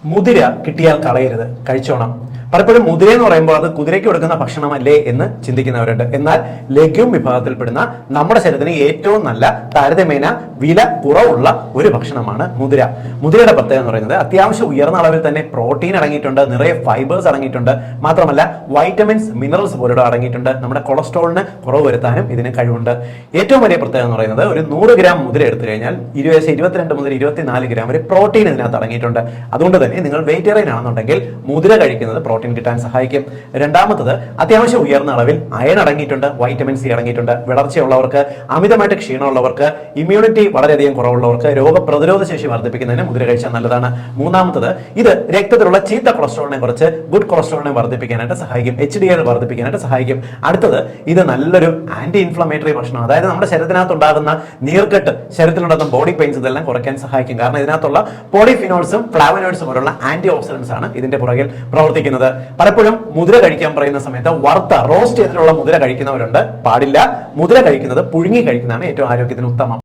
മുതിര കിട്ടിയാൽ കളയരുത്, കഴിച്ചോണം. പലപ്പോഴും മുതിര എന്ന് പറയുമ്പോൾ അത് കുതിരയ്ക്ക് കൊടുക്കുന്ന ഭക്ഷണമല്ലേ എന്ന് ചിന്തിക്കുന്നവരുണ്ട്. എന്നാൽ ലഘ്യൂം വിഭാഗത്തിൽപ്പെടുന്ന നമ്മുടെ ശരീരത്തിന് ഏറ്റവും നല്ല താരതമ്യേന വില കുറവുള്ള ഒരു ഭക്ഷണമാണ് മുതിര. മുതിരയുടെ പ്രത്യേകത എന്ന് പറയുന്നത് അത്യാവശ്യം ഉയർന്ന അളവിൽ തന്നെ പ്രോട്ടീൻ അടങ്ങിയിട്ടുണ്ട്, നിറയെ ഫൈബേഴ്സ് അടങ്ങിയിട്ടുണ്ട്, മാത്രമല്ല വൈറ്റമിൻസ്, മിനറൽസ് പോലുള്ള അടങ്ങിയിട്ടുണ്ട്. നമ്മുടെ കൊളസ്ട്രോളിന് കുറവ് വരുത്താനും ഇതിന് കഴിവുണ്ട്. ഏറ്റവും വലിയ പ്രത്യേകത എന്ന് പറയുന്നത് ഒരു 100 ഗ്രാം മുതിര എടുത്തു കഴിഞ്ഞാൽ 22 മുതൽ 24 ഗ്രാം വരെ പ്രോട്ടീൻ ഇതിനകത്ത് അടങ്ങിയിട്ടുണ്ട്. അതുകൊണ്ട് തന്നെ നിങ്ങൾ വെജിറ്റേറിയൻ ആണെന്നുണ്ടെങ്കിൽ മുതിര കഴിക്കുന്നത് പ്രോട്ടീൻ കിട്ടാൻ സഹായിക്കും. രണ്ടാമത്തത് അത്യാവശ്യം ഉയർന്ന അളവിൽ അയൺ അടങ്ങിയിട്ടുണ്ട്, വൈറ്റമിൻ സി അടങ്ങിയിട്ടുണ്ട്. വിളർച്ചയുള്ളവർക്ക്, അമിതമായിട്ട് ക്ഷീണമുള്ളവർക്ക്, ഇമ്മ്യൂണിറ്റി വളരെയധികം കുറവുള്ളവർക്ക്, രോഗപ്രതിരോധ ശേഷി വർദ്ധിപ്പിക്കുന്നതിന് മുതിര കഴിച്ചാൽ നല്ലതാണ്. മൂന്നാമത്തത് ഇത് രക്തത്തിലുള്ള ചീത്ത കൊളസ്ട്രോളിനെ കുറച്ച് ഗുഡ് കൊളസ്ട്രോളിനെ വർദ്ധിപ്പിക്കാനായിട്ട് സഹായിക്കും, HDL വർദ്ധിപ്പിക്കാനായിട്ട് സഹായിക്കും. അടുത്തത് ഇത് നല്ലൊരു ആന്റി ഇൻഫ്ലമേറ്ററി ഭക്ഷണം, അതായത് നമ്മുടെ ശരീരത്തിനകത്ത് ഉണ്ടാകുന്ന നീർക്കെട്ട്, ശരീരത്തിലുണ്ടാകുന്ന ബോഡി പെയിൻസ് ഇതെല്ലാം കുറയ്ക്കാൻ സഹായിക്കും. കാരണം ഇതിനകത്തുള്ള പോളിഫിനോൾസും ഫ്ലാവനോയിഡ്സും പോലുള്ള ആന്റി ഓക്സിഡൻസ് ആണ് ഇതിന്റെ പുറകിൽ പ്രവർത്തിക്കുന്നത്. പലപ്പോഴും മുതിര കഴിക്കാൻ പറയുന്ന സമയത്ത് വറുത്ത റോസ്റ്റ് ചെയ്തിട്ടുള്ള മുതിര കഴിക്കുന്നവരുണ്ട്. പാടില്ല. മുതിര കഴിക്കുന്നത് പുഴുങ്ങി കഴിക്കുന്നതാണ് ഏറ്റവും ആരോഗ്യത്തിന് ഉത്തമം.